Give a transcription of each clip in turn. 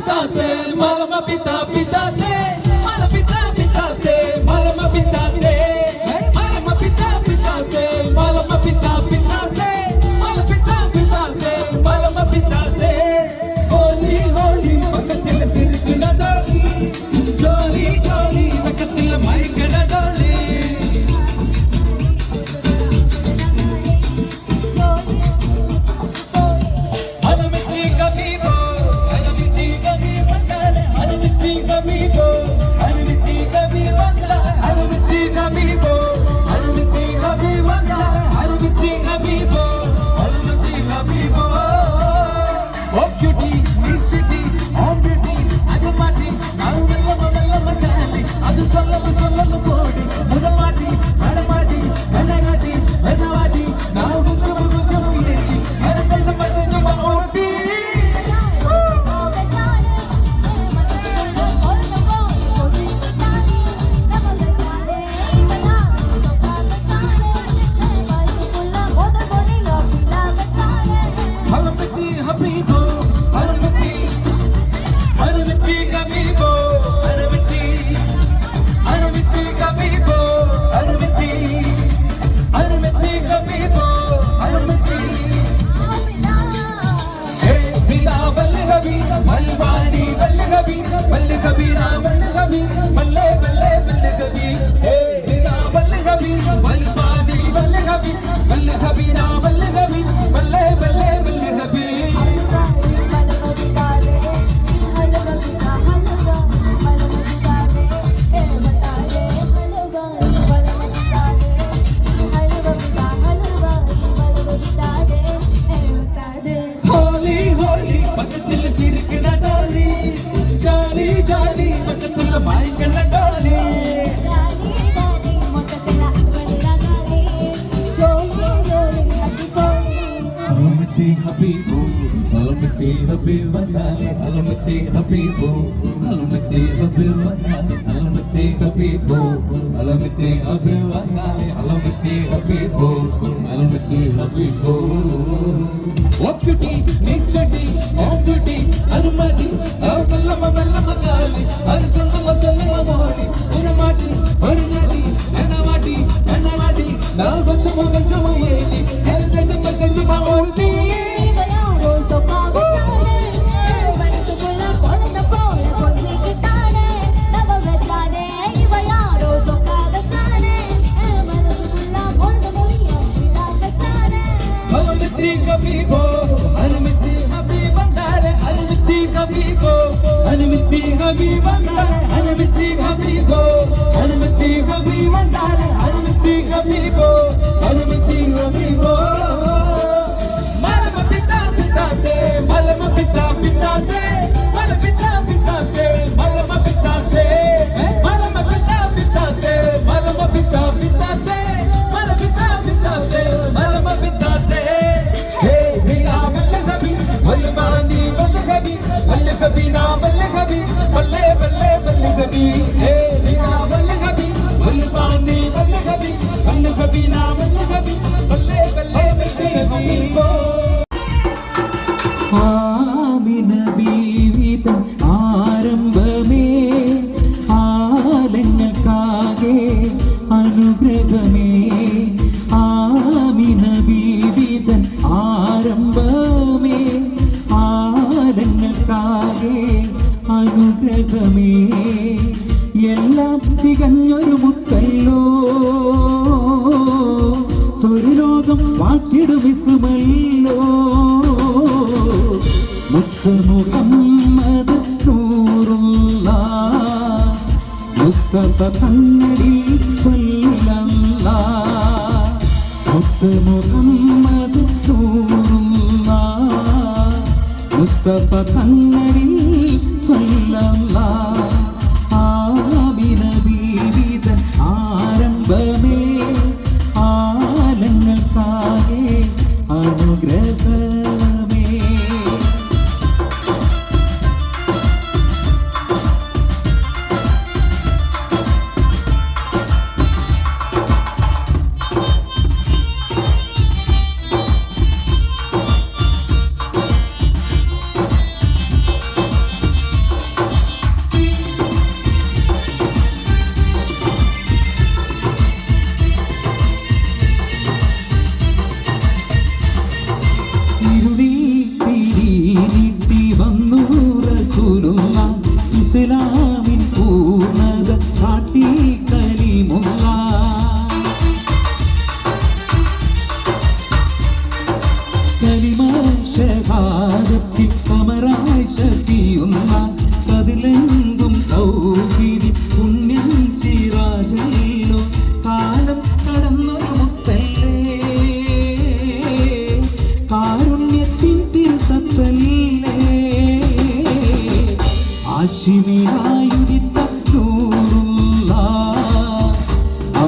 pitate, malama pita pitate, mala pita pitate, malama pitate, malama pita pitate, malama pita pitate, mala pita pitate, malama pitate. Holi holi pakatil sirkina doli, jolly jolly pakatil maikana doli.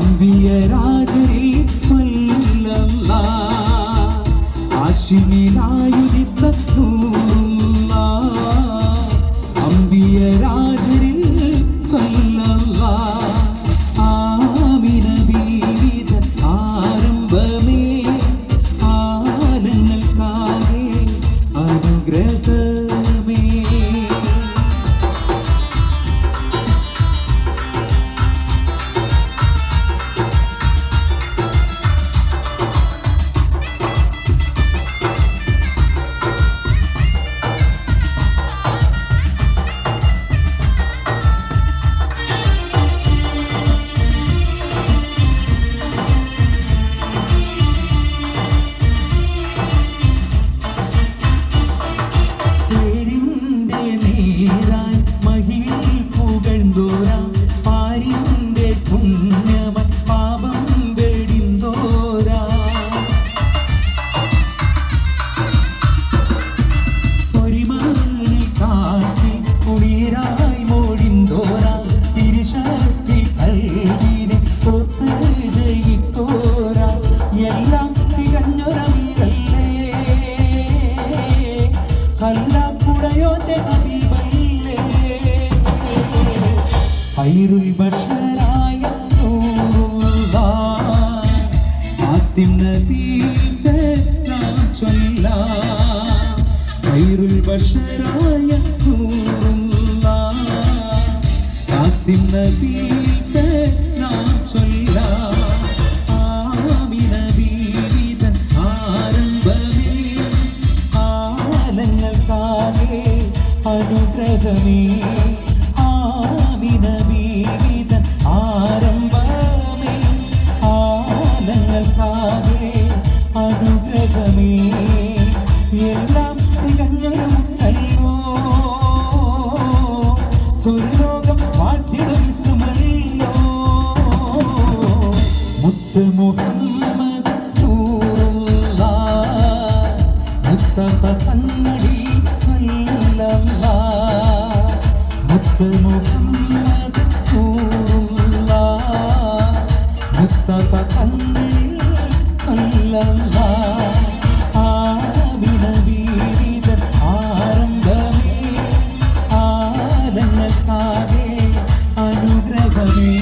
അമ്പിയരാജരിൽ സ്വല്ലല്ലാഹ് ആശിമിനായുദിത്ത നൂറുല്ലാഹ് അമ്പിയരാജരിൽ സ്വല്ലല്ലാഹ് Amina ബീവിതൻ ആരംഭമേ ആനങ്ങൾക്കാകെ അനുഗ്രഹമേ ഖൈറുൽ ബശറായ നൂറുല്ലാഹ് ആത്തിം നബിയിൽ സലാം ചൊല്ലാഹ് ഖൈറുൽ ബശറായ നൂറുല്ലാഹ് ആത്തിം നബിയിൽ സലാം ചൊല്ലാഹ് ആമിന ബീവിതൻ ആരംഭമേ ആലങ്ങൾക്കാകെ അനുഗ്രഹമേ ആമിന ബീവിതൻ ആരംഭമേ ആനങ്ങൾക്കാകെ അനുഗ്രഹമേ എല്ലാം തികഞ്ഞൊരുമുട്ടല്ലോ സ്വർലോകം വാഴ്ത്തിടും സുമല്ലോ മുത്ത് മുഹമ്മദ് നൂറുല്ലാഹ് മുസ്തഫ കണ്ണടി സ്വല്ലല്ലാഹ് മുത്ത് മുഹമ്മദ് നൂറുല്ലാഹ് മുസ്തഫ കണ്ണടി സ്വല്ലല്ലാഹ് ആമിന ബീവിതൻ ആരംഭമേ ആനങ്ങൾക്കാകെ അനുഗ്രഹമേ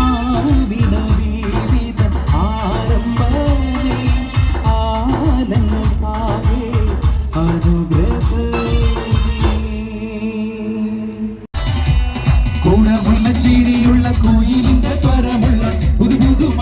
ആമിന ബീവിതൻ ആരംഭമേ ആനങ്ങൾക്കാകെ അനുഗ്രഹമേ ഗുണമുള്ള ചിരിയുള്ള കുയിലിന്റെ സ്വരമുള്ള പുതു പുതുമ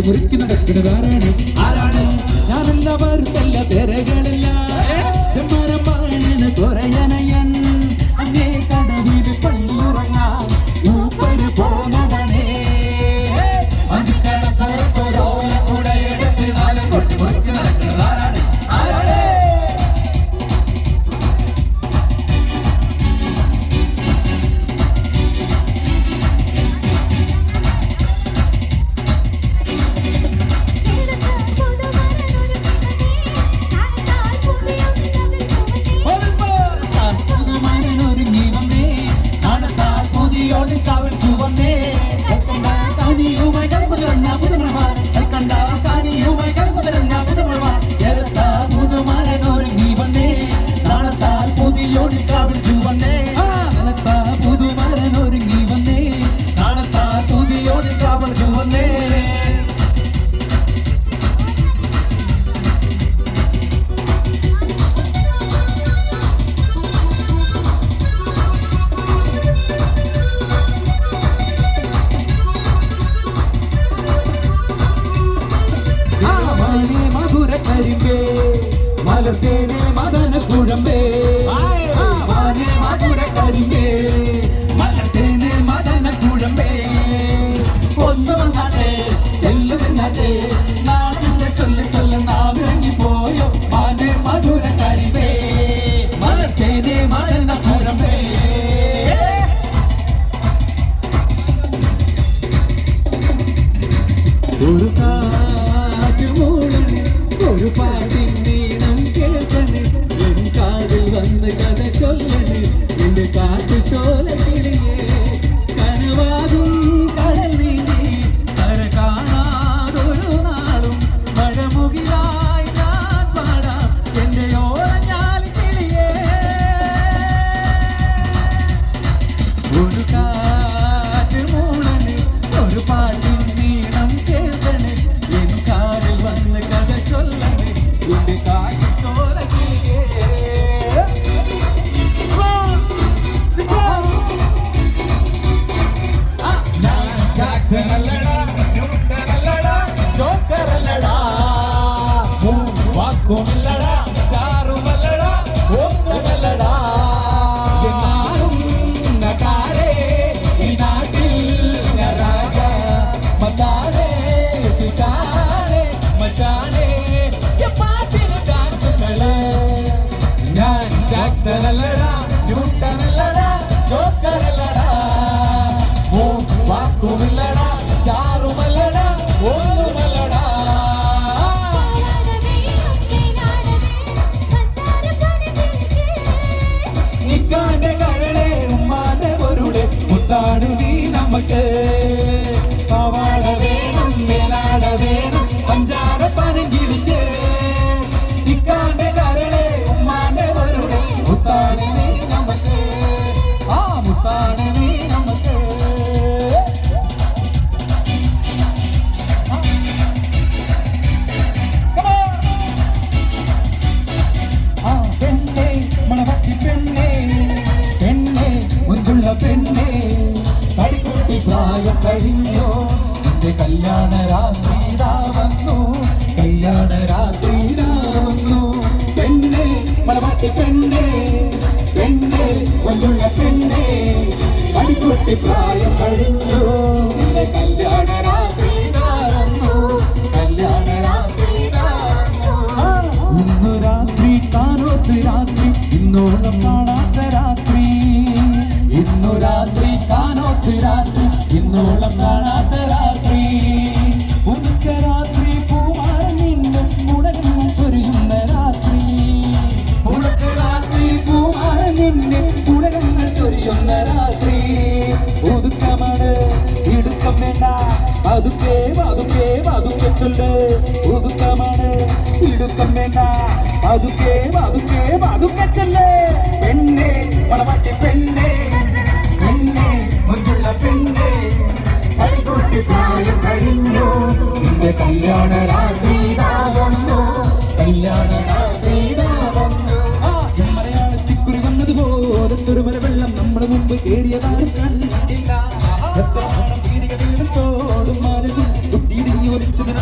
വെട്ടിമുറുക്കി നടക്കുന്നതാരാണ്? ആരാണ്? ഞാനെല്ലാവരും നല്ല പേരകളില്ല ചെമ്മാനം പാണന് കുറയനയൻ അങ്ങേ കടവിൽ പള്ളുറങ്ങാൻ ഊപ്പര് പോന്നവനേ അഞ്ചിക്കടപ്പുറത്തോരോല കൂടെയെടുത്ത് നാലും കൊട്ടി മുറുക്കി നടക്കുന്നതാരാണ്? ആരാണ്? പുതുമരനൊരുങ്ങി വന്നേ നടത്താൽ പുതിയോട് കവൽ ചുവന്നേ കനിയുമായി കൽപ്പുതരുന്ന പുതുമഴമാർ കണ്ട കനിയുമായി കൽപ്പുതരുന്ന പുതുമഴമാർ എഴുത്ത പുതുമരനൊരുങ്ങി വന്നേ നടത്താൽ പുതിയോട് കവൽ ചുവന്നേ നടത്താ പുതുമരനൊരുങ്ങി വന്നേ നടത്താൽ പുതിയോട് കവൽ ചുവന്നേ കരിമ്പേ മലർത്തേനെ മദന കുഴമ്പേ മാനേ മധുര കരിമ്പേ മലർത്തേനെ മദന കുഴമ്പേ ഒന്ന് വന്നാട്ടെ എല്ലു നിന്നാട്ടെ നാടിന്റെ ചൊല്ലി ചൊല്ല നാവിറങ്ങി പോയോ മാനേ മധുര കരിമ്പേ മലർത്തേനെ മദന കുഴമ്പേ ഒരു ഒരു പാട്ടിൻ നീളം കേൾക്കണ് എൻ കാതിൽ വന്ന് കഥ ചൊല്ലണ് എന്റെ കാറ്റു ചോല കിളിയേ കനവാകും കടൽ നീന്തി കര കാണാതൊരു നാളും മഴമുകിലായി ഞാൻ പാടാം എന്റെ ഓളഞ്ഞാൽ കിളിയേ ഒരു കാറ്റ് മൂളണ് ഒരു പാട്ടിൻ നീളം കേൾക്കണ് എൻ കാതിൽ വന്ന് കഥ ചൊല്ലണ് എന്റെ കാറ്റു ചോല കിളിയേ ജാക്സനല്ലടാ ന്യൂട്ടനല്ലടാ ജോക്കറല്ലടാ വാക്കുമില്ലടാ സ്റ്റാറുമല്ലടാ ഒന്നുമല്ലടാ എന്നാലും നട്ടാരേ ഈ നാട്ടിൽ രാജ മത്താരേ പിതാരേ മച്ചാനേ പാട്ടിന് ഡാൻസുകള് ഞാൻ ജാക്സനല്ലടാ ന്യൂട്ടനല്ലടാ ജോക്കറല്ലടാ വാക്കുമില്ലടാ സ്റ്റാറുമല്ലടാ ഒന്നുമല്ലടാ നിക്കാന്റെ കരളെ ഉമ്മാന്റെ പൊരുളെ മുത്താട് നീ നമുക്ക് പാവാട വേണം മേലാട വേണം പഞ്ചാര പനങ്കിളിക്ക് നിക്കാന്റെ കരളെ ഉമ്മാന്റെ പൊരുളെ മുത്താട് നീ നമുക്ക് ആ മുത്താട് നീ നമുക്ക് പെണ്ണേ മണവട്ടി പെണ്ണേ പെണ്ണേ മുഞ്ചുള്ള പെണ്ണേ കടിക്കുട്ടി പ്രായം കഴിഞ്ഞോ എന്റെ കല്യാണ രാത്രിതാ വന്നു കല്യാണ രാത്രിതാ വന്നു പെണ്ണേ മണവട്ടി പെണ്ണേ പെണ്ണേ മുഞ്ചുള്ള പെണ്ണേ കടിക്കുട്ടി പ്രായം കഴിഞ്ഞോ എന്റെ കല്യാണ രാത്രിതാ വന്നു കല്യാണ രാത്രിതാ ഇന്നു രാത്രി കാനോത്ത് രാത്രി ഇന്നോളം കാണാത്ത രാത്രി ഇന്നു രാത്രി കാനോത്ത് രാത്രി ഇന്നോളം കാണാത്ത രാത്രി ഉദിച്ച രാത്രി പൂമാല നിന്നും ഉണരുന്ന ചൊരിയുന്ന രാത്രി ഉണക്ക രാത്രി പൂമാല നിന്നെ ഉണരുന്ന ചൊരിയുന്ന രാത്രി ഒതുക്കമാണ് ഇടുക്കം വേണ്ട പതുക്കെ പതുക്കെ പതുക്കെ ചൊല്ല് ഒതുക്കമാണ് ഇടുക്കം വേണ്ട പതുക്കെ പതുക്കെ പതുക്കെ ചൊല്ല് പെണ്ണേ വളമറ്റി പെണ്ണേ പെണ്ണേ മുഞ്ചുള്ള പെണ്ണേ കൈകൊട്ടി പ്രായം കഴിഞ്ഞു നിന്റെ കല്യാണ രാത്രി വന്നു കല്യാണ രാത്രി വന്നു മലയാളത്തിക്കുറി വന്നതുപോലെ തുരുമല വെള്ളം നമ്മുടെ മുമ്പ് കേറിയതാരും കണ്ടില്ല എത്ര പീടിക വീടും തോടും മാലതും കുട്ടിയിടിഞ്ഞൊരിച്ചതിന്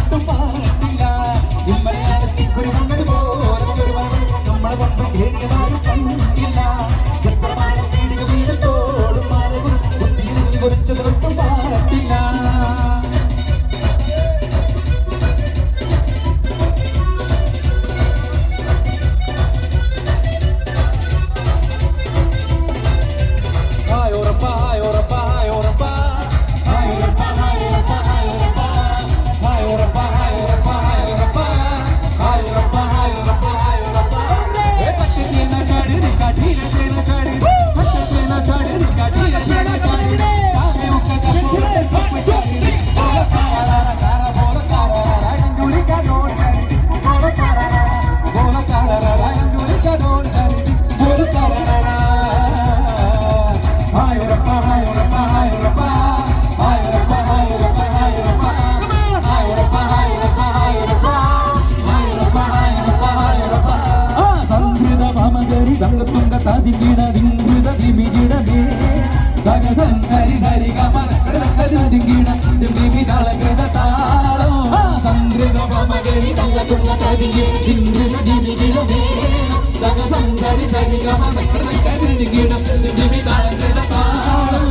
സമഗരി തങ്ക തുങ്ക തരികി ദിംഗിട ദിമികിട മേളം തക സംഗരി സരിഗമ തക്കതക്കതിരികിട ദിമി താളത്തിട താളം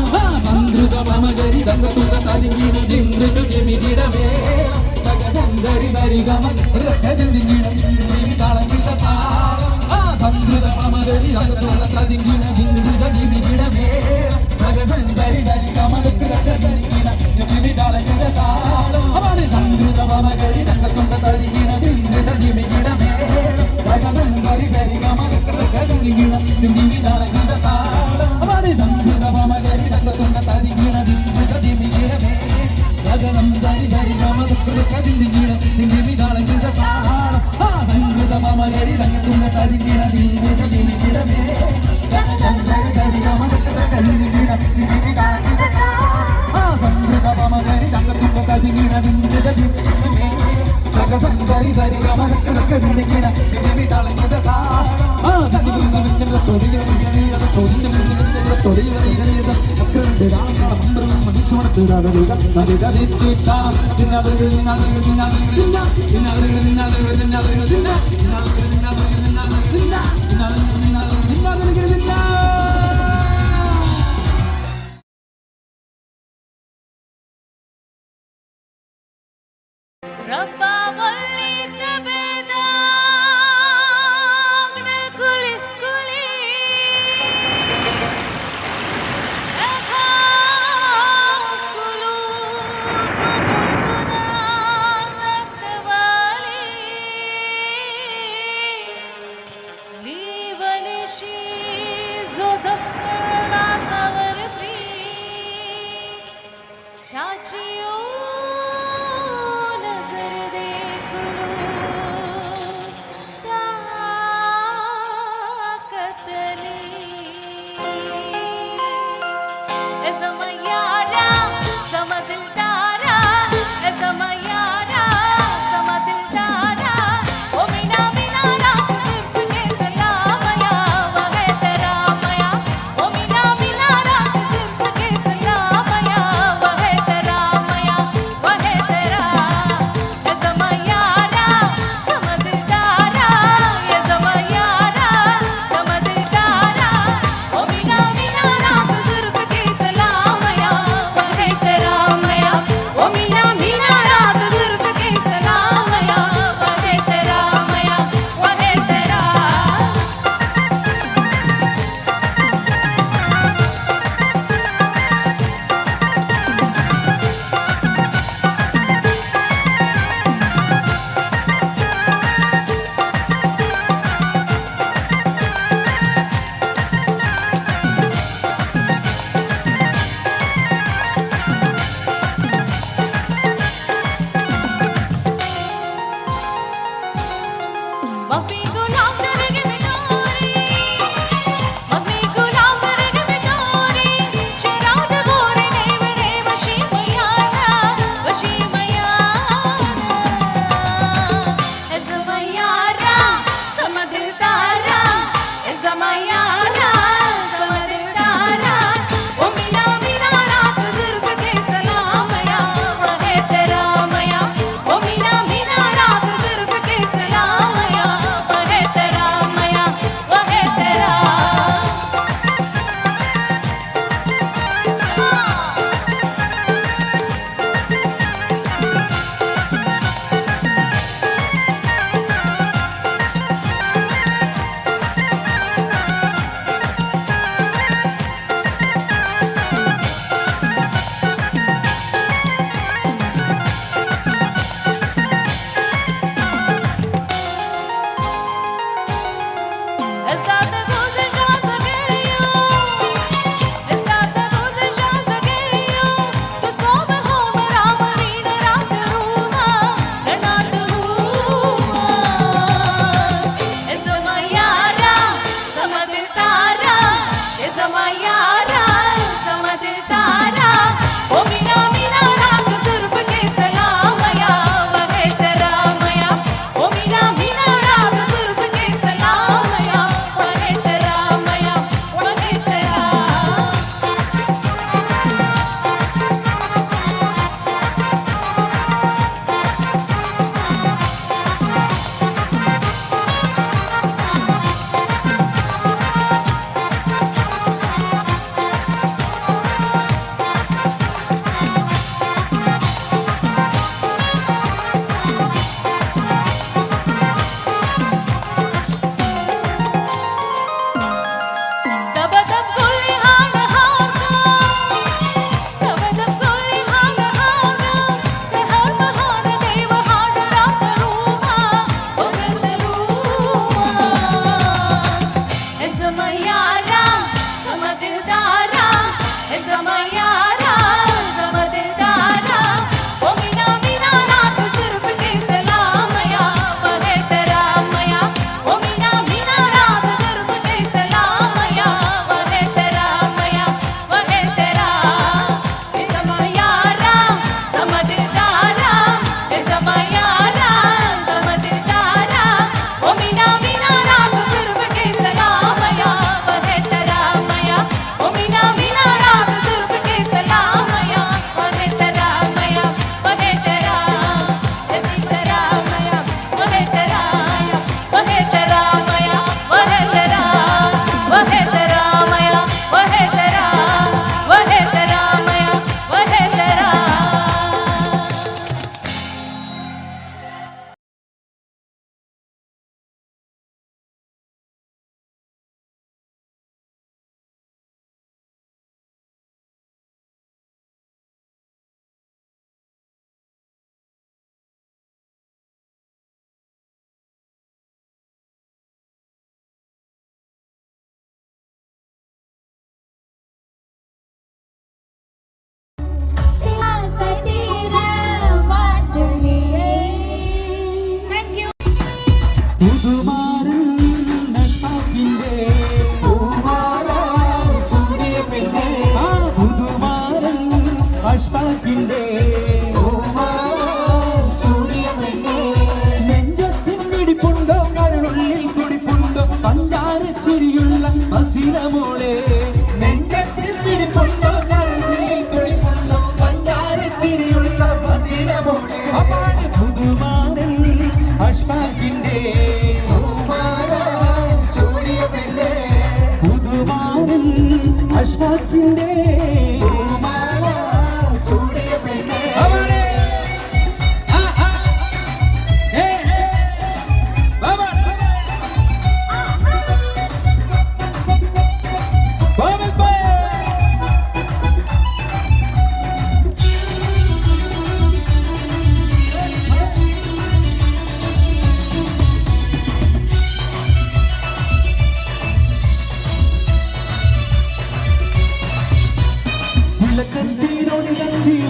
സംദ്രുത സമഗരി തങ്ക തുങ്ക തരികിട ദിംഗിട ദിമികിട മേളം തക സംഗരി സരിഗമ തക്കതക്കതിരികിട ദിമി താളത്തിട താളം സംദ്രുത സമഗരി തങ്ക തുങ്ക തരികിട ദിംഗിട ദിമികിട മേളം തക സംഗരി സരിഗമ തക്കതക്കതിരികിട ദിമി താളത്തിട താളം സംദ്രുത സമഗരി തങ്ക തുങ്ക തരികിട ദിംഗിട ദിമികിട മേളം തക സംഗരി സരിഗമ തക്കതക്കതിരികിട ദിമി താളത്തിട താളം സംദ്രുത സമഗരി തങ്ക തുങ്ക തരികിട ദിംഗിട ദിമികിട മേളം തക സംഗരി സരിഗമ തക്കതക്കതിരികിട ദിമി താളത്തിട താളം സംദ്രുത സമഗരി തങ്ക തുങ്ക തരികിട ദിംഗിട ദിമികിട മേളം തക സംഗരി സരിഗമ തക്കതക്കതിരികിട ദിമി താളത്തിട താളം സംദ്രുത സമഗരി തങ്ക തുങ്ക തരികിട ദിംഗിട ദിമികിട മേളം തക സംഗരി സരിഗമ തക്കതക്കതിരികിട ദിമി താളത്തിട താളം സംദ്രുത സമഗരി തൊടിയ തൊടിയ തൊടിയ ربا وليت بيدا من الكل في كلي أكاو كلو صبوت صدام نكتبالي لي بنشي زودف لا صغر فري چاچيو അഷ്ഫാഖിന്റെ പുതുമാരൻ അഷ്ഫാഖിന്റെ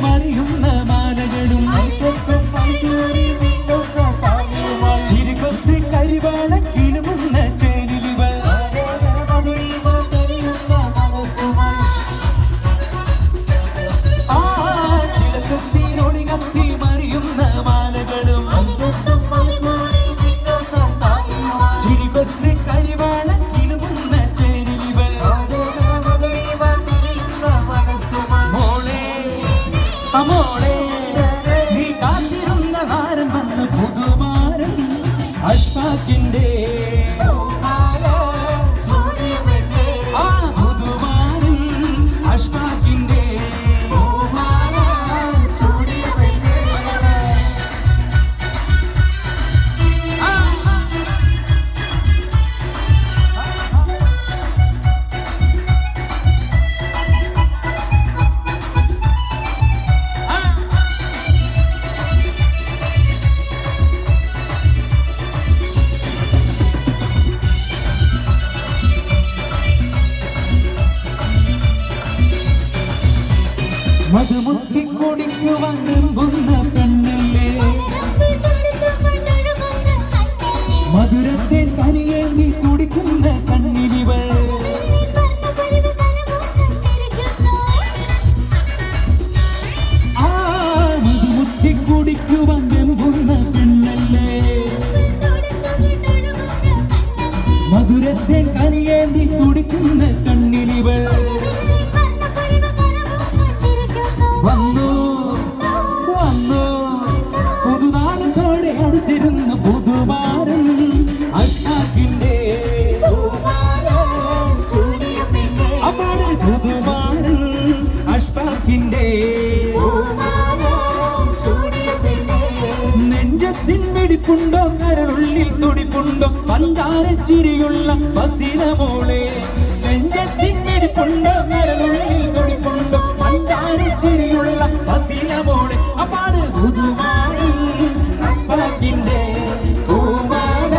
മറിയുന്ന മാലകളും ചിരികൊത്തി കരിവാള കിളുമുന്ന ചേരുവകൾ ചിലക്കൊത്തിനോടി കത്തി മറിയുന്ന മാലകളും ചിരികൊത്തി കരിവാള കിളുമുന്ന ചേരുവകൾ മോളെ നീ കാത്തിരുന്ന നാരൻ വന്ന് പുതുമാരൻ അഷ്ഫാഖിന്റെ പുതുമാരൻ അഷ്ഫാഖിന്റെ മധുമുട്ടി കുടിക്കുവാൻ വെമ്പുന്ന പെണ്ണല്ലേ മധുരത്തെ തനിയേന്തി കുടിക്കുന്ന കണ്ണിനിവൾ മധുമുട്ടി കുടിക്കുവാൻ വെമ്പുന്ന പെണ്ണല്ലേ മധുരത്തെ കനിയേന്തി കുടിക്കുന്ന കണ്ണിനിവൾ വന്നു വന്നു പുതുനാളത്തോടെ അടുത്തിരുന്ന പുതുമാരൻ അഷ്ഫാഖിന്റെ അപ്പാട് പുതുമാരൻ അഷ്ഫാഖിന്റെ നെഞ്ചത്തിൻ വെടിപ്പുണ്ടോ കരളുള്ളിൽ തുടിപ്പുണ്ടോ പഞ്ചാരച്ചിരിയുള്ള ബസീന മോളെ നെഞ്ചത്തിൻ വെടിപ്പുണ്ടോ കരളുള്ളിൽ തുടിപ്പുണ്ടോ പഞ്ചാരച്ചിരിയുള്ള ബസീന മോളെ അപ്പാട് പുതുമാരൻ അഷ്ഫാഖിന്റെ പൂമാല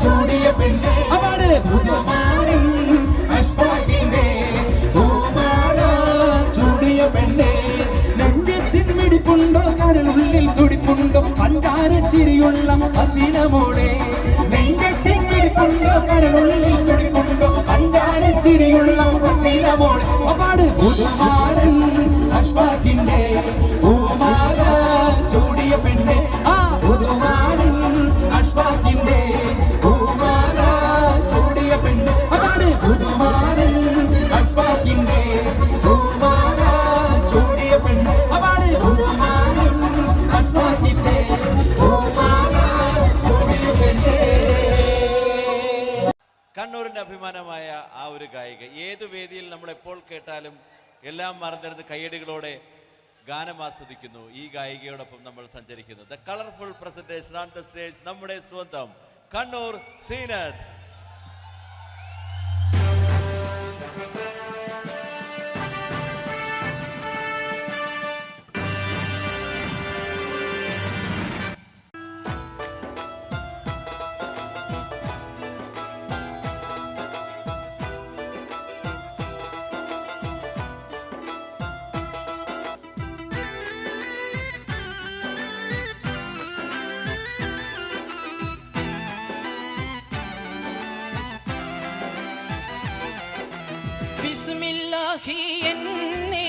ചൂടിയ പെണ്ണ് അപ്പാട് പുതുമാരൻ അഷ്ഫാഖിന്റെ പൂമാല ചൂടിയ പെണ്ണ് നെഞ്ചത്തിൻ വെടിപ്പുണ്ടോ കരളുള്ളിൽ തുടിപ്പുണ്ടോ പഞ്ചാരച്ചിരിയുള്ള ബസീന മോളെ നെഞ്ചത്തിൻ വെടിപ്പുണ്ടോ കരളുള്ളിൽ തുടിപ്പുണ്ടോ പഞ്ചാരച്ചിരിയുള്ള ബസീന മോളെ അപ്പാട് പുതുമാരൻ അഷ്ഫാഖിന്റെ പൂമാല ചൂടിയ പെണ്ണ് പുതുമാരൻ അഷ്ഫാഖിന്റെ പൂമാല ചൂടിയ പെണ്ണ് അതാണ് പുതുമാരൻ അഷ്ഫാഖിന്റെ പൂമാല ചൂടിയ പെണ്ണ് അതാണ് പുതുമാരൻ അഷ്ഫാഖിന്റെ പൂമാല ചൂടിയ പെണ്ണ്. കണ്ണൂരിന്റെ അഭിമാനമായ ആ ഒരു ഗായിക ഏതു വേദിയിൽ നമ്മൾ എപ്പോൾ കേട്ടാലും എല്ലാം മറന്നിരുന്ന് കയ്യടികളോടെ ഗാനം ആസ്വദിക്കുന്നു. ഈ ഗായികയോടൊപ്പം നമ്മൾ സഞ്ചരിക്കുന്നു. The colourful presentation on the stage നമ്മുടെ സ്വന്തം കണ്ണൂർ സീനത്ത്. എന്നേ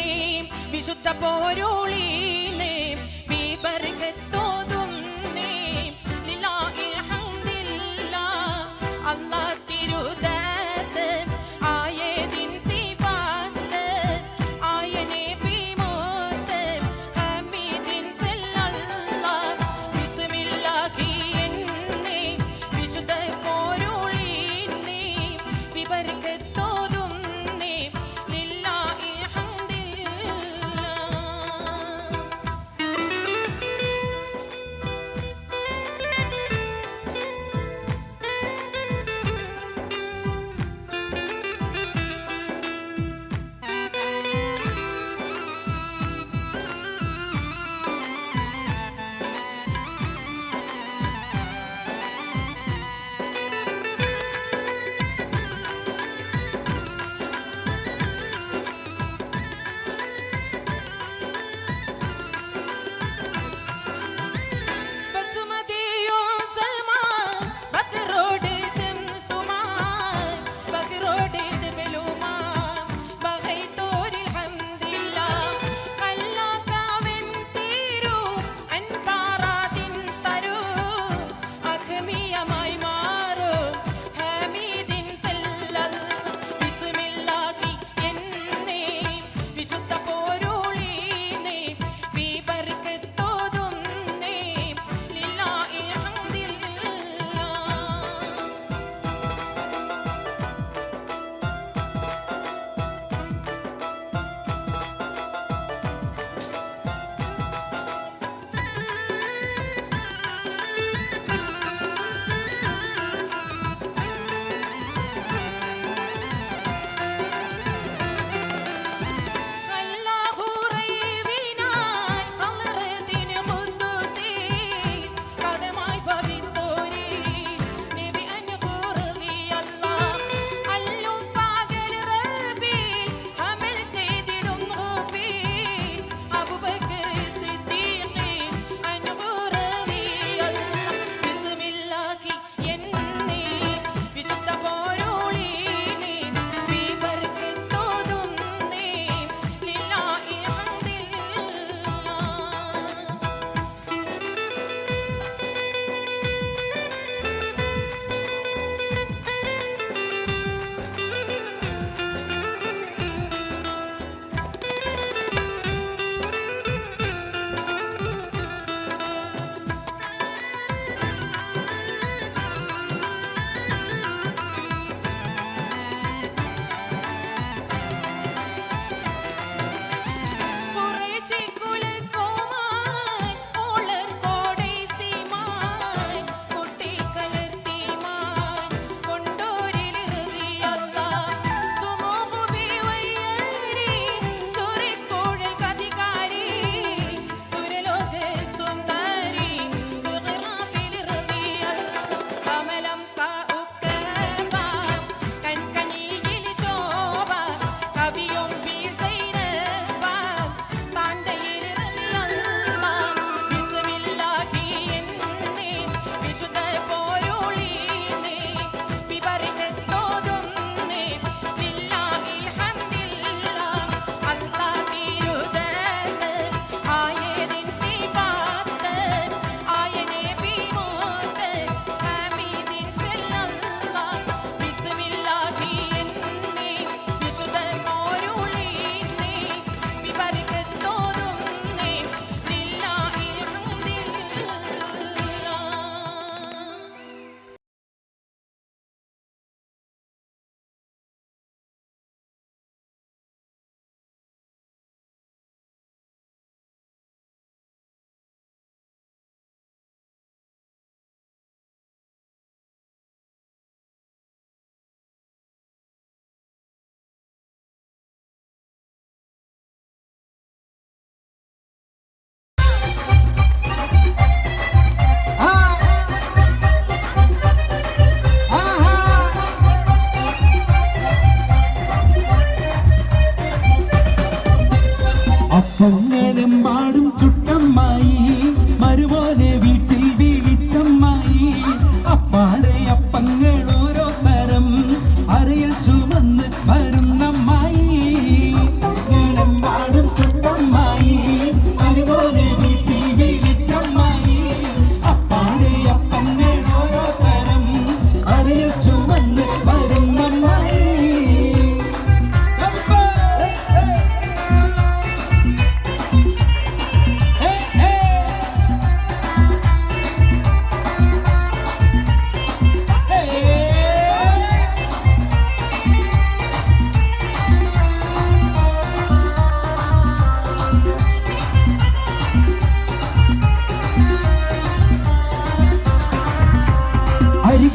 വിശുദ്ധ പോരുളീനേ ബിബർകത്തോതുന്നേ ലില്ലാഹിൽ ഹംദില്ലാഹ് അല്ലാഹ് തിരുദാത്ത് ആയതിൻ സിഫാത്ത് ആയനെ ബിമോത്ത് ഹമീദിൻ സല്ലല്ലാഹ് ബിസ്മില്ലാഹി എന്നേ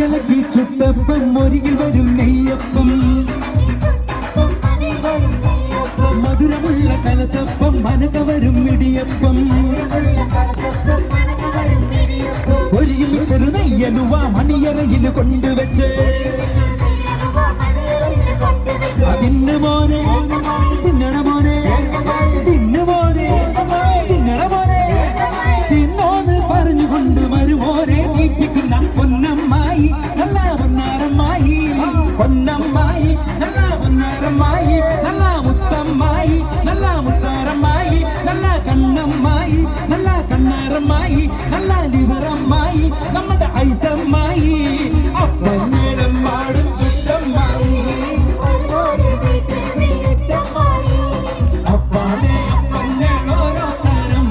അരികളക്കി ചുട്ടപ്പം മുരികിൽ വരും നെയ്യപ്പം മധുരമുള്ള കലത്തപ്പം മനക വരും ഇടിയപ്പം ഒരുമിച്ചൊരു നെയ്യലുവ മണിയറയിൽ കൊണ്ടുവച്ച് അതിന് മോനെ തിന്നണ മോനെ തിന്നു മോനെ തിന്നണ മോനെ തിന്നോന്ന് പറഞ്ഞുകൊണ്ട് മരുമോനെ തീറ്റിക്കുന്ന പൊന്നമ്മായി നല്ല പൊന്നാരമ്മായി പൊന്നമ്മായി നല്ല പൊന്നാരമ്മായി നല്ല മുത്തമ്മായി നല്ല മുത്താരമ്മായി നല്ല കണ്ണമ്മായി നല്ല കണ്ണാരമ്മായി നല്ല ലിവറമ്മായി നമ്മുടെ ഐസമ്മായി അപ്പന്നേരം പാടും ചുറ്റമ്മായി അപ്പാടെ അപ്പന്നെ ഓരോ തരം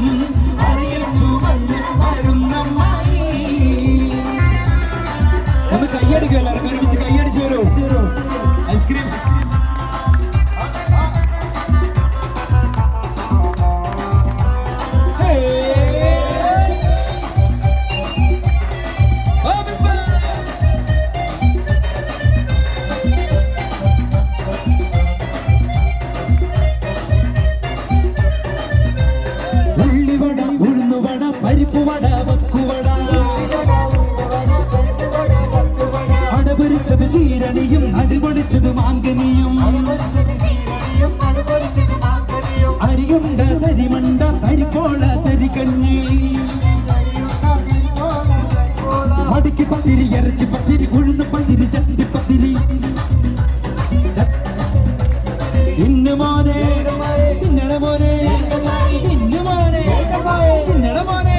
അറിയിച്ചു വന്ന് വരുന്നമ്മായി ഒന്ന് കയ്യടിക്കും എല്ലാവരും ഒരുമിച്ച് കയ്യടിച്ചു വരൂ ഐസ്ക്രീം ഉള്ളിവട ഉഴുന്നുവട പരിപ്പുവട വക്കുവട അടപൊരിച്ചത് ചീരണിയും അടിപൊടിച്ചത് മാങ്കനിയും അരിയുണ്ട തരിമണ്ട തരിപ്പോള തരികഞ്ഞി മടിക്ക് പത്തിരി ഇറച്ചി പത്തിരി ഉഴുന്ന് പത്തിരി ചട്ടി പത്തിരി ഇന്ന് മോനെ തിന്നണ മോനെ ഇന്ന് മോനെ തിന്നണ മോനെ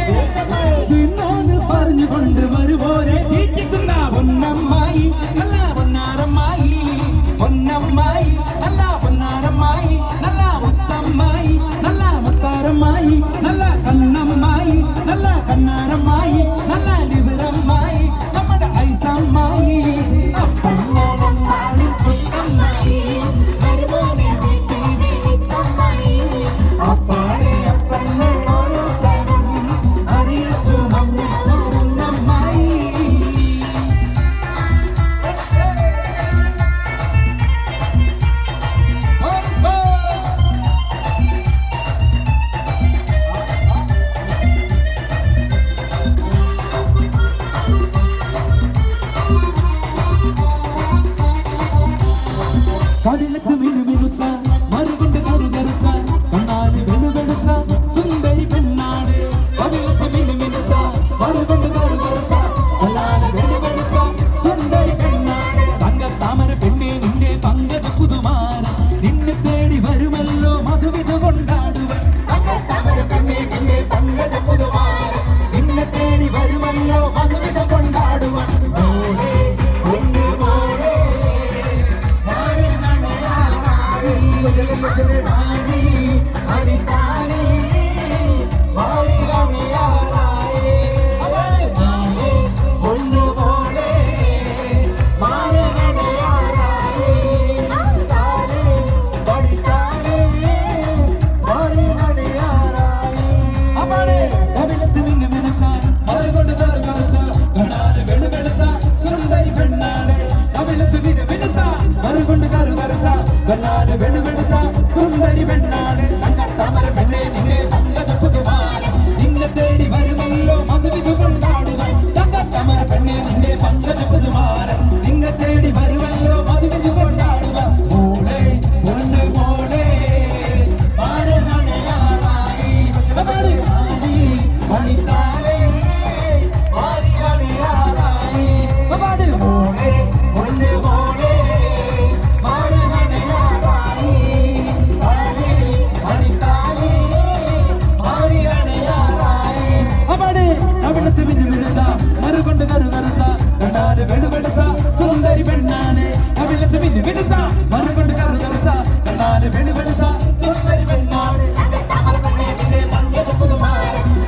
തിന്നോന്ന് പറഞ്ഞുകൊണ്ട് വരുമോനെ തീറ്റിക്കുന്ന പൊന്നമ്മായി നല്ല പൊന്നാരമ്മായി പൊന്നമ്മായി നല്ല പൊന്നാരമ്മായി നല്ല മുത്തമ്മായി നല്ല മുത്താരമ്മായി നല്ല കണ്ണമ്മായി നല്ല കണ്ണാരമ്മായി നല്ല ലിവറമ്മായി നമ്മുടെ ഐസമ്മായി അപ്പന്നോളമ്മായി ചുട്ടമ്മായി അപ്പാടെ അപ്പന്നെ ഓരോ തരം അറിയിച്ചു വന്ന് വരുന്നമ്മായി കടലക്ക് മിനുമിനുത്ത മറുകൊണ്ട് കറുകറുത്ത കണ്ണാല് വെളുവെടുത്ത സുന്ദരി പെണ്ണാട് കടലക്ക് മിനുമിനുത്ത മറുകൊണ്ട് കറുകറുത്ത കണ്ണാല് വെളുവെടുത്ത സുന്ദരി പെണ്ണാട് തങ്കത്താമര പെണ്ണെ നിന്റെ പങ്കജ പുതുമാര നിന്നെ തേടി വരുമല്ലോ മധുവിധ കൊണ്ടാടുവൻ തങ്കത്താമര പെണ്ണെ നിന്റെ പങ്കജ പുതുമാര നിന്നെ തേടി വരുമല്ലോ മധുവിധ കൊണ്ടാടുവൻ മോളെ ഒന്ന് മോളെ കണ്ണാല് വെളുവെടുത്ത സുന്ദരി പെണ്ണാട് തങ്കത്താമര പെണ്ണെ നിന്നെ പങ്കജ പുതുമാര നിന്നെ തേടി വരുമല്ലോ മധുവിധു കൊണ്ടാടുക തങ്കത്താമര പെണ്ണെ നിന്റെ പങ്കജ പുതുമാര നിന്നെ തേടി വരുമല്ലോ മധുവിധു കൊണ്ടാടുക മോളെ പൊന്ന് മോളെ മാരണയാറായി മണിത്താലേ മാറിയാറായി മോളെ പൊന്ന് മോളെ മറുകൊണ്ട് കറുകറുത്ത കണ്ണാല് വെളുവെടുത്ത സുന്ദരി പെണ്ണാണ് കവിളത്ത് മിനുമിനുത്ത മറുകൊണ്ട് കറുകറുത്ത കണ്ണാല് വെളുവെടുത്ത സുന്ദരി പെണ്ണാണ്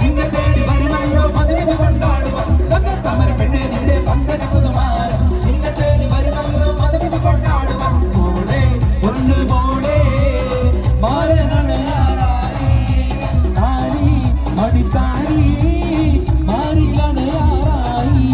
നിന്നെ തേടി വരുമല്ലോ മധുവിധു കൊണ്ടാടുക തങ്കത്താമര പെണ്ണെ നിന്റെ പങ്കജ പുതുമാര നിന്നെ തേടി വരുമല്ലോ മധുവിധു കൊണ്ടാടുക മോളെ ഒന്ന് മോളെ മാരണയാറായി താരി മണിത്താരി മാറിയാറായി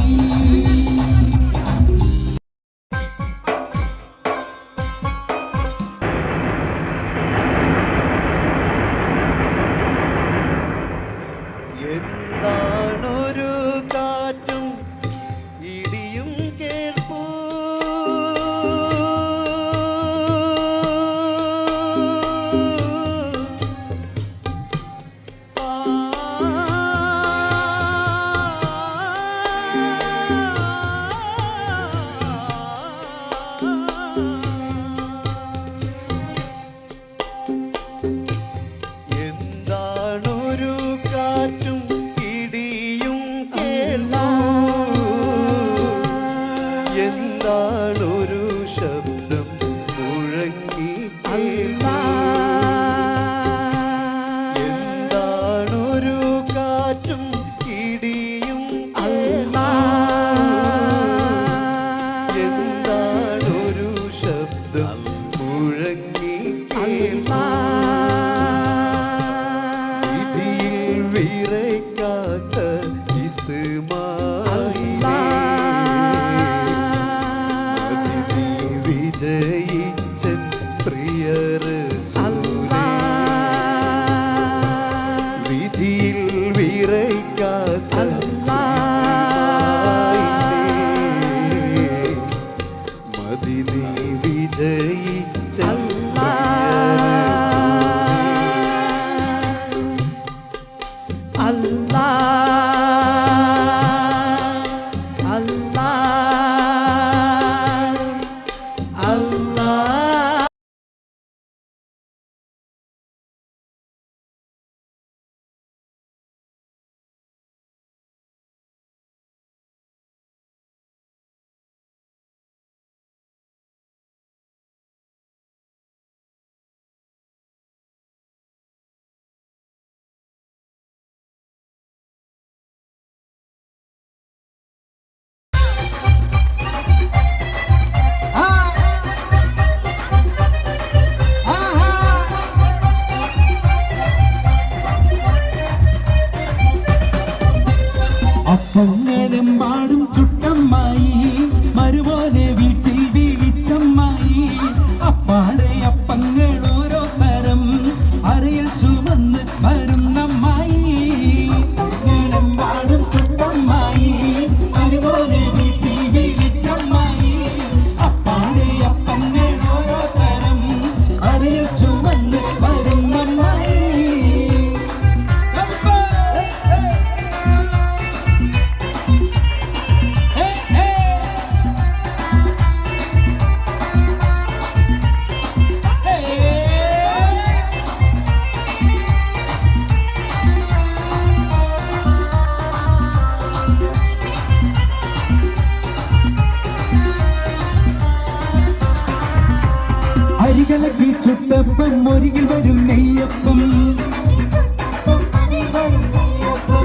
അരികളക്കി ചുട്ടപ്പം മുരികിൽ വരും നെയ്യപ്പം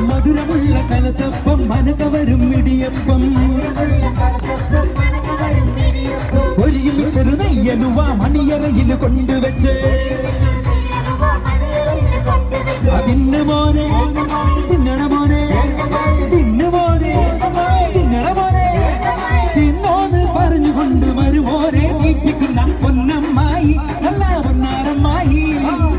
മധുരമുള്ള കലത്തപ്പം മനകവരും ഇടിയപ്പം ഒരിയിൽ ചെറു നെയ്യലുവ മണിയറയിൽ കൊണ്ടുവച്ച് തിന്നു മോനെ തിന്നണ മോനെ തിന്നു മോനെ തിന്നണ മോനെ തിന്നോന്ന് പറഞ്ഞുകൊണ്ട് വരുമോനെ തീറ്റിക്കുന്ന പൊന്നമ്മായി നല്ല പൊന്നാരമ്മായി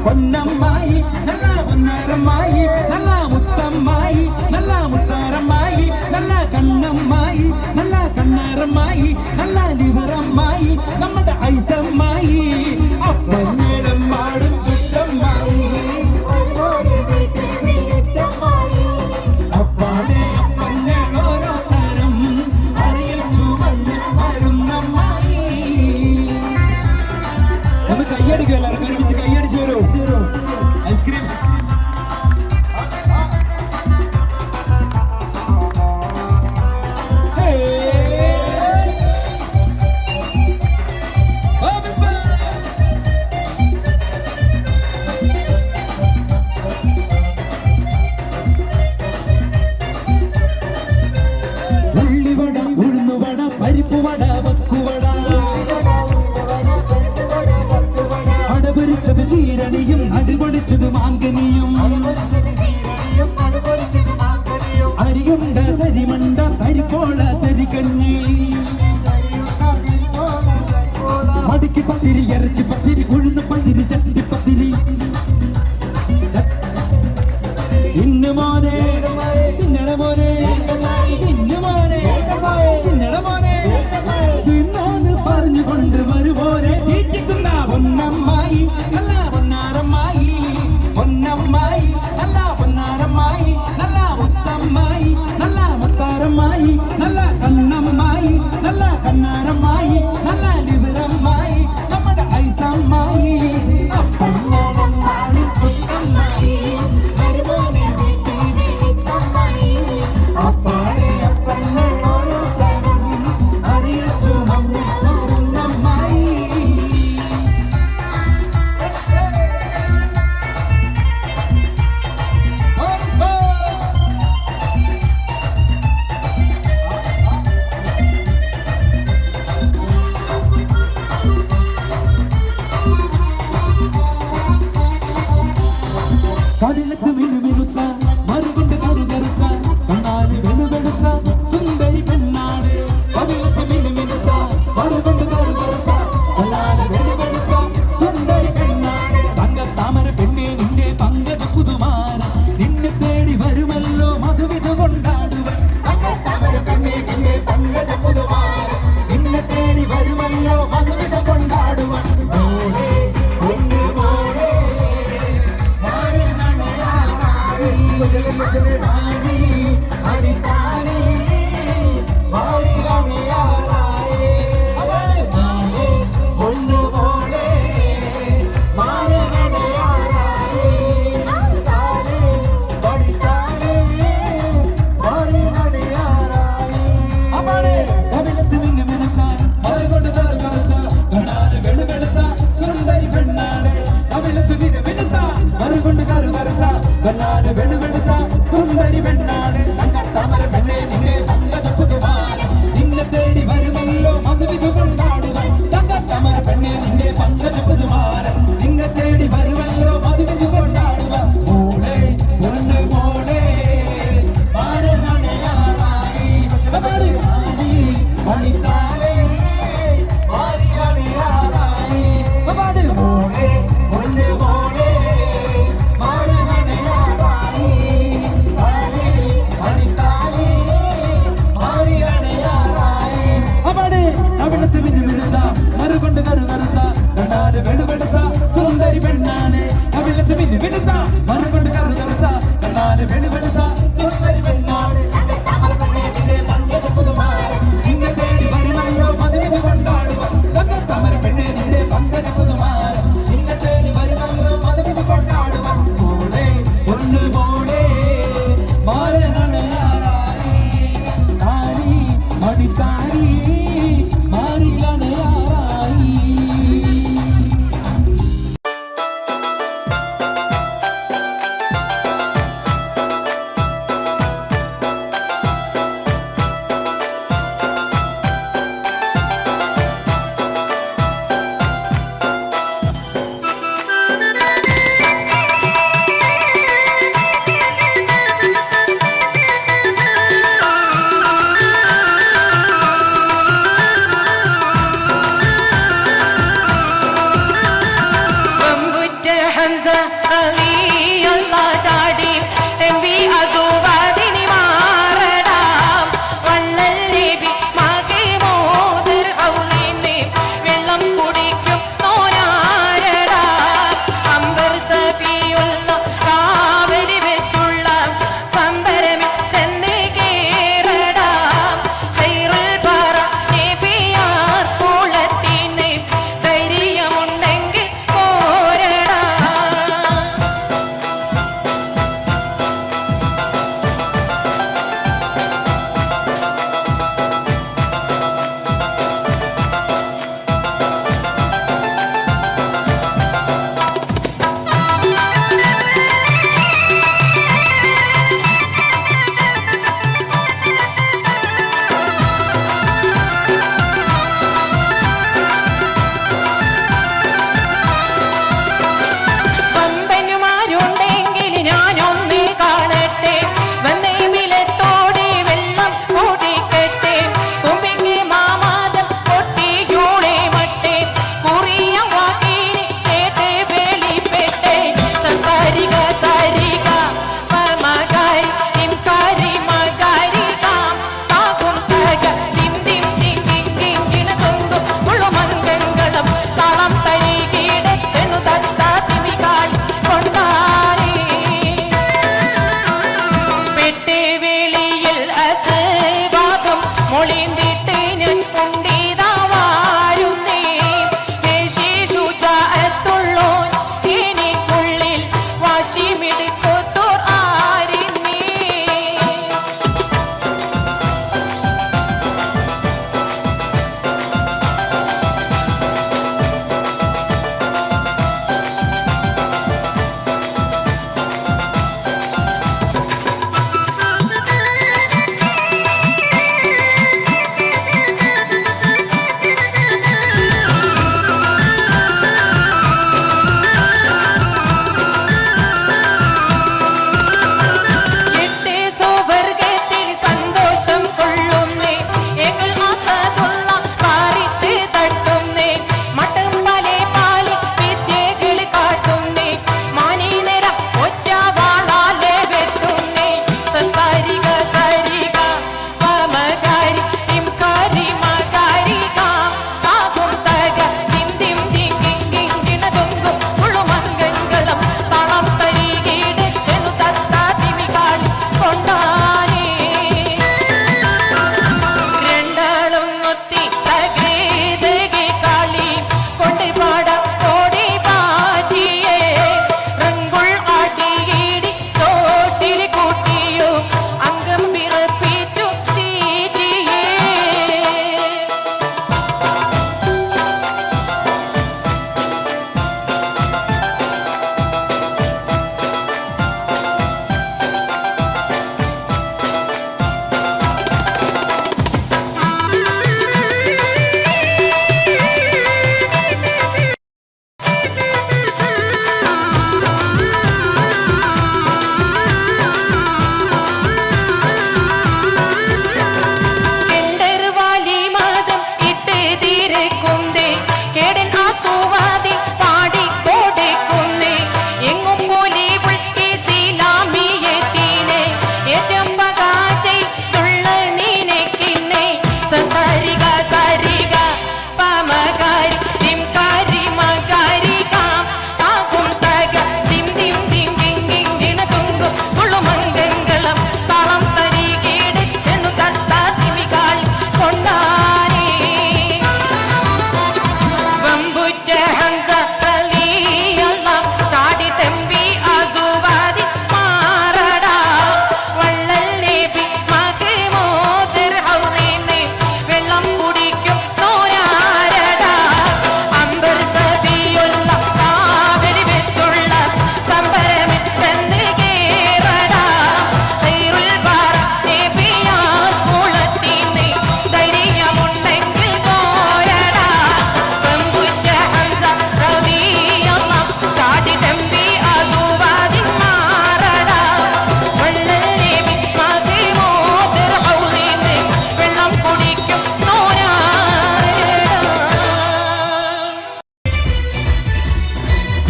പൊന്നമ്മായി നല്ല പൊന്നാരമ്മായി നല്ല മുത്തമ്മായി നല്ല മുത്താരമ്മായി നല്ല കണ്ണമ്മായി നല്ല കണ്ണാരമ്മായി നല്ല ലിവറമ്മായി നമ്മുടെ ഐസമ്മായി അപ്പന്നേടം പാടും ചുറ്റമ്മായി അപ്പാടെ അപ്പന്നേടോരോ തരം അറിയിൽ ചുവന്ന് വരുന്നമ്മായി. ഒന്ന് കയ്യടിക്കും എല്ലാവർക്കും ഒരുമിച്ച് കയ്യടിച്ചു വരൂ. ഐസ്ക്രീം ഉള്ളിവട ഉഴുന്നുവട പരിപ്പുവട വക്കുവട അടപൊരിച്ചത് ചീരണിയും നടുപൊടിച്ചത് മാങ്കനിയും അരിയുണ്ട തരിമണ്ട തരിപ്പോള തരികഞ്ഞി മടിക്ക് പത്തിരി ഇറച്ചി പത്തിരി ഉഴുന്ന് പത്തിരി ചട്ടിപ്പത്തിരി ഇന്ന് മോനെ തിന്നണ മോനെ ഇന്ന് മോനെ തിന്നണ മോനെ തിന്നോന്ന് പറഞ്ഞുകൊണ്ട് വരുമോനെ തീറ്റിക്കുന്ന പൊന്നമ്മായി നല്ല പൊന്നാരമ്മായി പൊന്നമ്മായി നല്ല പൊന്നാരമ്മായി നല്ല മുത്തമ്മായി നല്ല മുത്താരമ്മായി നല്ല കണ്ണമ്മായി നല്ല കണ്ണാരമ്മായി നല്ല ലിവറമ്മായി നമ്മുടെ ഐസമ്മായി അപ്പന്നമ്മായി ചുട്ടമ്മായി അപ്പാടെ അപ്പന്നെ ഓരോ തരം അറിയിച്ചു വരുന്നമ്മായി. കടലത്ത് മിനുമിനുത്ത മറുകൊണ്ട് കറുകറുത്ത കണ്ണാല് വെളുവെളുത്ത സുന്ദരി പെണ്ണാട് കടലത്ത് മിനുമിനുത്ത മറുകൊണ്ട് കറുകറുത്ത കണ്ണാല് വെളുവെളുത്ത സുന്ദരി പെണ്ണാട് തങ്കത്താമര പെണ്ണെ നിന്റെ പങ്കജ പുതുമാര നിന്നെ തേടി വരുമല്ലോ മധുവിധ കൊണ്ടാടുവൻ തങ്കത്താമര പെണ്ണെ നിന്റെ പങ്കജ പുതുമാര നിന്നെ തേടി വരുമല്ലോ മധുവിധ കൊണ്ടാടുവൻ മോളെ ഒന്ന് മോളെ സുന്ദരി പെണ്ണാട് തങ്കത്താമര പെണ്ണെ നിന്നെ പങ്കജ പുതുമാര നിന്നെ തേടി വരുമല്ലോ മധുവിധു കൊണ്ടാടുവാൻ തങ്കത്താമര പെണ്ണെ നിന്നെ പങ്കജ പുതുമാര നിന്നെ തേടി വരുമല്ലോ മധുവിധു കൊണ്ടാടുവാൻ മോളെ ഒന്ന് മോളെ മാരണയാറായി മണിത്താലേ മാറിയാറായി മോളെ ഒന്ന് മോളെ മറുകൊണ്ട് കറുകറുത്ത കണ്ണാല് വെളുവെളുത്ത സുന്ദരി പെണ്ണാണ് കവിളത്ത് മിനുമിനുത്ത മറുകൊണ്ട് കറുകറുത്ത കണ്ണാല് വെളുവെളുത്ത സുന്ദരി പെണ്ണാണ് പങ്കജ പുതുമാര നിന്നെ തേടി വരുമല്ലോ മധുവിധു കൊണ്ടാടുക തങ്കത്താമര പെണ്ണെ നിന്റെ പങ്കജ പുതുമാര നിന്നെ തേടി വരുമല്ലോ മധുവിധു കൊണ്ടാടുക മോളെ ഒന്ന് മോളെ മാരണയാറായി താരി മടിത്താരി മാറിയാണയാറായി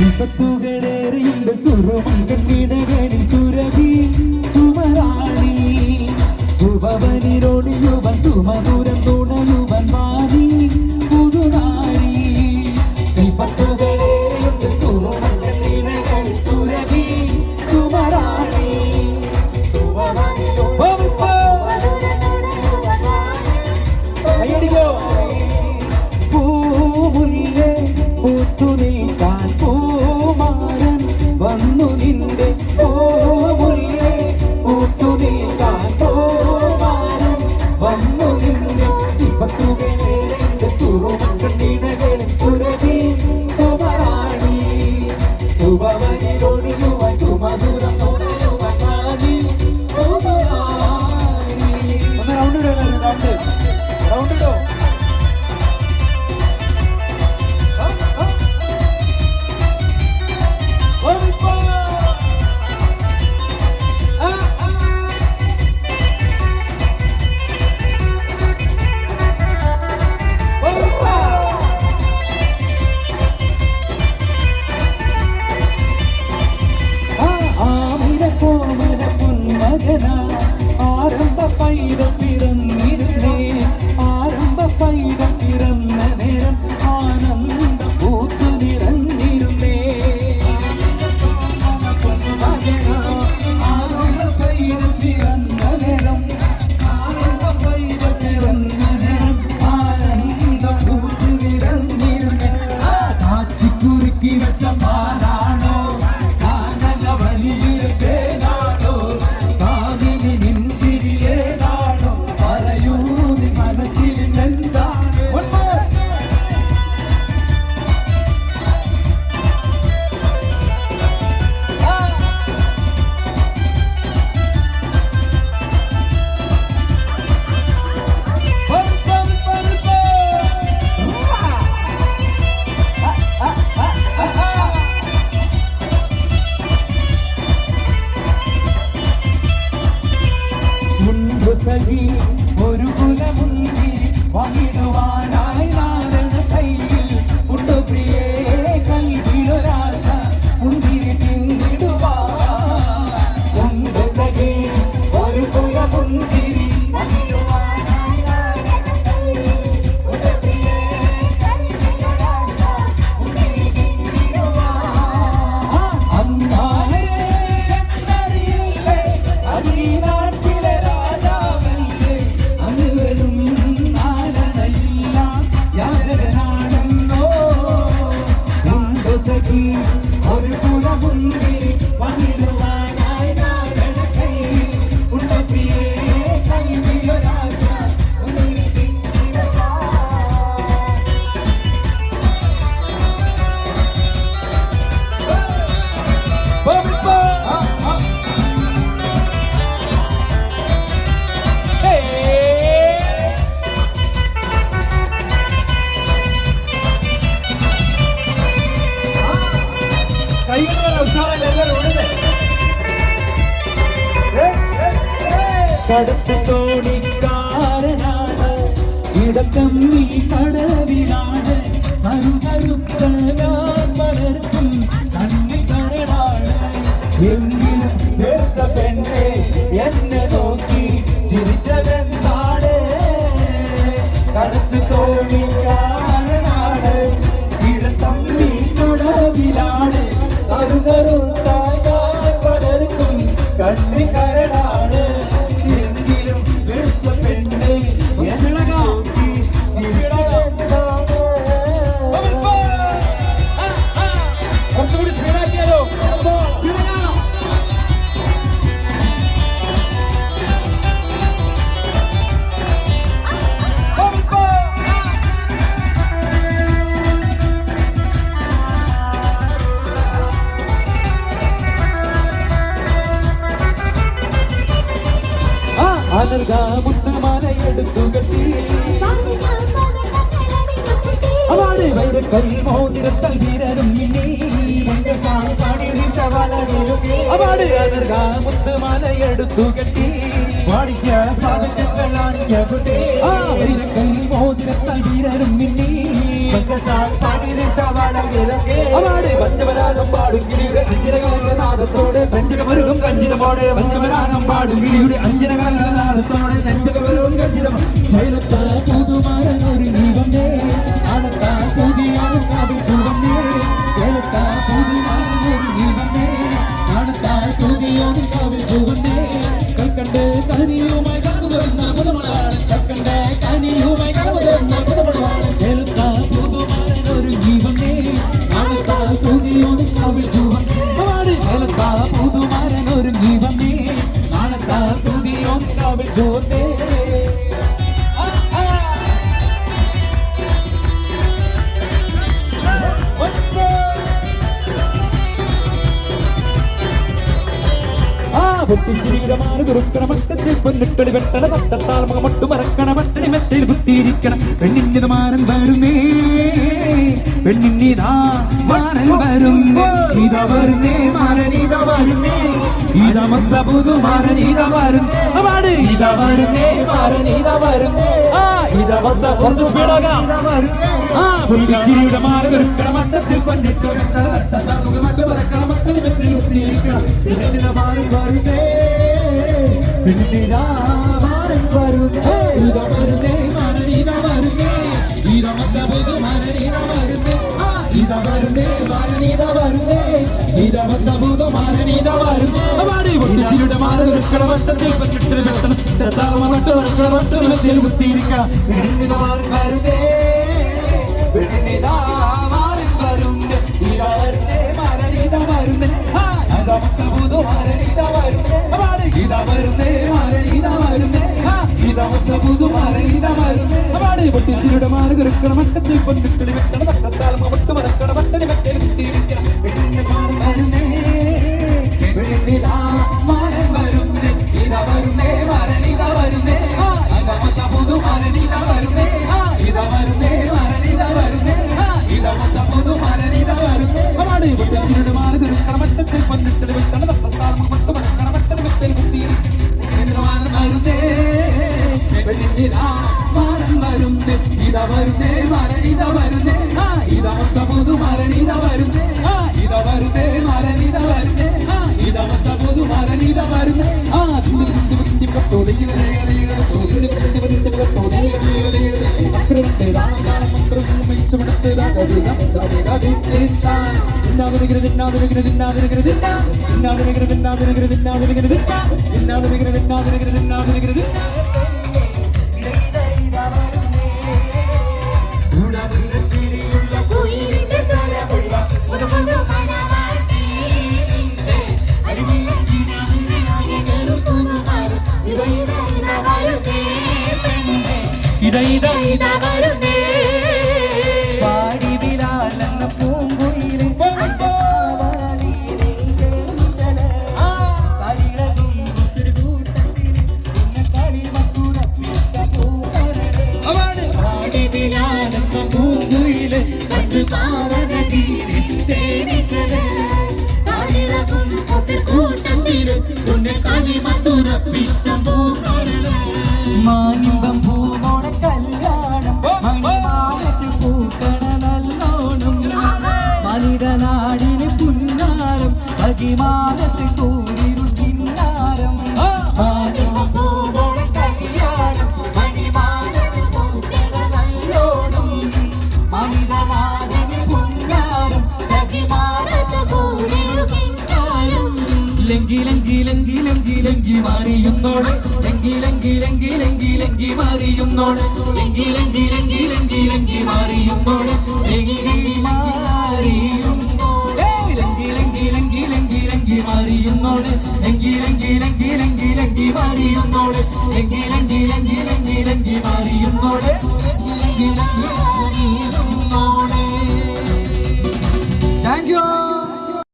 വിപത്തുകളേറെയുണ്ട് സുരമങ്കണിടകളിൽ സുരഭി സുമരാണി ശുഭവനിരൊടിയുവൻ സുമധുരം തുണയുവൻ മാറി പുതുനാരി വിപത്തുകളേറെയുണ്ട് സുരമങ്കണിടകളിൽ സുരഭി സുമരാണി കയ്യടിക്കോ പൂമുല്ലേ പൂത്തു നിൽക്കാൻ പൂമാരൻ വന്നു നിന്റെ പൂമുല്ലേ പൂത്തു നിൽക്കാൻ പൂമാരൻ വന്നു നിന്റെ വിപത്തുകളേറെ സുറുമക്കണ്ണിടകളിൽ സുരഭി സുമരാണി ശുഭവനിരൊടിയുവൻ സുമധുരം തുണയുവൻ മാറി പുതുനാരി. ഒന്ന് റൗണ്ട് ഇടോ ആരംഭ പൈതം പിറന്നിരുന്നേ ആരംഭ പൈതം പിറന്ന നേരം ആനന്ദ പൂത്തു നിറഞ്ഞിരുന്നേ ആരംഭ പൈതം പിറന്ന നേരം ആരംഭ പൈതം പിറന്ന നേരം ആനന്ദ പൂത്തു നിറഞ്ഞിരുന്നേ കാച്ചിക്കുറുക്കി വെച്ച പാലാണോ കാനല വലിയ തേനാണോ കാവിനി നെഞ്ചിരിയേതാണോ പറയൂ നീ മനസ്സിൽ എന്താണ് സഖി ഒരു കുലമുന്തി വഹിടുവാനായി നാരണ കയ്യിൽ ഉണ്ടു പ്രിയേ കൽവിലൊരാശ മുന്തിരി പിന്നിടുവാൻ സഖി ഒരു കുലമുന്തിരി വഹിടുവാനായി നാരണ കയ്യിൽ ഉണ്ടു പ്രിയേ കൽവിലൊരാശ മുന്തിരി പിന്നിടുവാൻ അന്നാരേ എന്നറിയില്ലേ അതിനാട്ടിലെ ഒരു കുലമുന്തിരി വന്നിടുവാനായി നാരണ കയ്യിൽ ഉണ്ടു പ്രിയേ കൽവിലൊരാശ മുന്തിരി കടത്ത് തോണിക്കാരനാണ് ഇടക്കമ്മി കടവിലാണ് കരുകരുക്കാൻ വളർത്തും കണ്ണിക്കരടാണ് എങ്കിലും വേർത്ത പെണ്ണെ എന്നെ നോക്കി ചിരിച്ചതെന്താണ് കടത്ത് തോണിക്കാരനാണ് ഇടക്കമ്മി കടവിലാണ് കരുകരുക്കാൻ വളർത്തും കണ്ണിക്കരടാണ് മുത്തുമാലയെടുത്തു കെട്ടി അവളെ വൈരക്കൽ മോതിരത്തൽ വീരരും മിന്നി അവളെ മുത്തുമാലയെടുത്തു കെട്ടി വൈരക്കൽ മോതിരത്തൽ വീരരും മിന്നി അവാട് പഞ്ചവരാഗം പാടും കിളിയുടെ അഞ്ചിരകളുടെ നാദത്തോടെ പഞ്ചകമരുകും കഞ്ചിതമോടെ പഞ്ചവരാഗം പാടും കിളിയുടെ അഞ്ചിരകളുടെ നാദത്തോടെ പഞ്ചകമരുകും കഞ്ചിതം ശൈലത്താ പുതുമാരൻ ഒരു ദീപമേ ആനത്താ പുതിയാണ് കാവിൽ ചൂടമേ ശൈലത്താ പുതുമാരൻ ഒരു ദീപമേ ആനത്താ പുതിയാണ് കാവിൽ ചൂടമേ കൽക്കണ്ട് കനിയുമായി കടന്നുവരുന്ന പുതുമണവാളൻ കൽക്കണ്ട് കനിയുമായി കടന്നുവരുന്ന പുതുമണവാളൻ ശൈലത്താ പുതുമാരൻ ഒരു ദീപമേ ആനത്താ പുതിയാണ് കാവിൽ ചൂടമേ ശൈലത്താ പുതുമാരൻ ഒരു ദീപമേ ആനത്താ പുതിയാണ് കാവിൽ ചൂടമേ പൊന്നിട്ടൊളി വെട്ടണ തട്ടത്താൽ മുഖമൊട്ട് മറക്കണ പട്ടണി മെത്തയിൽ കുത്തിയിരിക്കണം പെണ്ണിന്റെ മാരൻ വരുന്നേ പെണ്ണിന്നിതാ മാരൻ വരുന്നേ ഇതാ വരുന്നേ മാരൻ ഇതാ വരുന്നേ ഇതാ മൊത്ത പുതു മാരൻ ഇതാ വരുന്നേ ഇതാ വരുന്നേ മാരൻ ഇതാ വരുന്നേ ഇതാ മൊത്ത കുറച്ച് സ്പീഡാകാം പൊന്നിച്ചിരിയുടെ മാരൻ ഒരുക്കണ മട്ടത്തിൽ പൊന്നിട്ട് വെട്ടണ തട്ടത്താൽ മുഖമൊട്ട് മറക്കണ പട്ടണി മെത്തയിൽ കുത്തിയിരിക്കണം പെണ്ണിന്റെ മാരൻ വരുന്നേ പെണ്ണിതാ മാരൻ വരുന്നേ ഇതാ വരുന്നേ മാരൻ ഇതാ വരുന്നേ ഇതാ മൊത്ത പുതു മാരൻ ഇതാ വരുന്നേ ഇതാ വരുന്നേ മാരൻ ഇതാ വരുന്നേ ഇതാ മൊത്ത പുതു മാരൻ ഇതാ വരുന്നേ പൊന്നിച്ചിരിയുടെ മാരൻ ഒരുക്കണ മട്ടത്തിൽ പൊന്നിട്ട് വെട്ടണ തട്ടാൽ മുഖമൊട്ട് മറക്കണ പട്ടണി മെത്തയിൽ കുത്തിയിരിക്കണം പെണ്ണിന്റെ മാരൻ വരുന്നേ പെണ്ണിതാ മാരൻ വരുന്നേ ഇതാ വരുന്നേ മാരൻ ഇതാ വരുന്നേ ഇതാ മൊത്ത പുതു മാരൻ ഇതാ വരുന്നേ ഇതാ വരുന്നേ മാരൻ ഇതാ വരുന്നേ ഇതാ മൊത്ത പുതു മാരൻ ഇതാ വരുന്നേ പൊട്ടിച്ചിരിയുടെ മാരൻ ഒരുക്കണ മട്ടത്തിൽ പൊന്നിട്ട് വെട്ടണ തട്ടത്താൽ മുഖമൊട്ട് മറക്കണ പട്ടണി മെത്തയിൽ കുത്തിയിരിക്കണം പെണ്ണിന്റെ മാരൻ വരുന്നേ പെണ്ണിതാ മാരൻ വരുന്നേ ഇതാ വരുന്നേ മാരൻ ഇതാ വരുന്നേ ഇതാ മൊത്ത പുതു മാരൻ ഇതാ വരുന്നേ ഇതാ വരുന്നേ മാരൻ ഇതാ വരുന്നേ ഇതാ മൊത്ത പുതു മാരൻ ഇതാ വരുന്നേ പൊട്ടിച്ചിരിയുടെ മാരൻ ഒരുക്കണ മട്ടത്തിൽ പൊന്നിട്ട് വെട്ടണ തട്ടത്താൽ മുഖമൊട്ട് മറക്കണ പട്ടണി മെത്തയിൽ കുത്തിയിരിക്കണം മാരൻ വരുന്നേ പെണ്ണിതാ മാരൻ വരുന്നേ ഇതാ വരുന്നേ മാരൻ ഇതാ വരുന്നേ ഇതാ മൊത്ത പുതു മാരൻ ഇതാ വരുന്നേ ഇതാ വരുന്നേ മാരൻ ഇതാ വരുന്നേ ഇതാ മൊത്ത പുതു മാരൻ ഇതാ വരുന്നേ കുയിലിന്റെ സ്വരമുള്ള പുതു പുതു മണവാട്ടി അരിവില്ല കിനാവിനായകരും പുതുമാരും ഇതാ ഇതാ ഇതാ വരുന്നേ പെണ്ണേ ഇതാ ഇതാ ഇതാ വരുന്നേ പാടി വിലാലെന്ന പൂങ്കുയിലിൻ മാനിമ്പം പൂമോണ കല്യാണം മണിമാലത്ത് പൂക്കണ നല്ലോണം മനിതനാടിന് പുന്നാരം അകിമാനത്ത് കൂരിരു കിന്നാരം മാനിമ്പം പൂമോണ കല്യാണം മണിമാലത്ത് പൂക്കണ നല്ലോണം മനിതനാടിന് പുന്നാരം അകിമാനത്ത് കൂരിരു കിന്നാരം ലങ്കി ലങ്കി ലങ്കി ലങ്കി ലങ്കി മാറിയുന്നോട് ലങ്കി ലങ്കി ലങ്കി ലങ്കി ലങ്കി മാറിയുന്നോട് ലങ്കി ലങ്കി ലങ്കി ലങ്കി ലങ്കി മാറിയുന്നോട് ലങ്കി മാറിയുന്നോട് ലങ്കി ലങ്കി ലങ്കി ലങ്കി ലങ്കി മാറിയുന്നോട് ലങ്കി ലങ്കി ലങ്കി ലങ്കി ലങ്കി മാറിയുന്നോട് ലങ്കി ലങ്കി ലങ്കി ലങ്കി ലങ്കി മാറിയുന്നോട് ലങ്കി ലങ്കി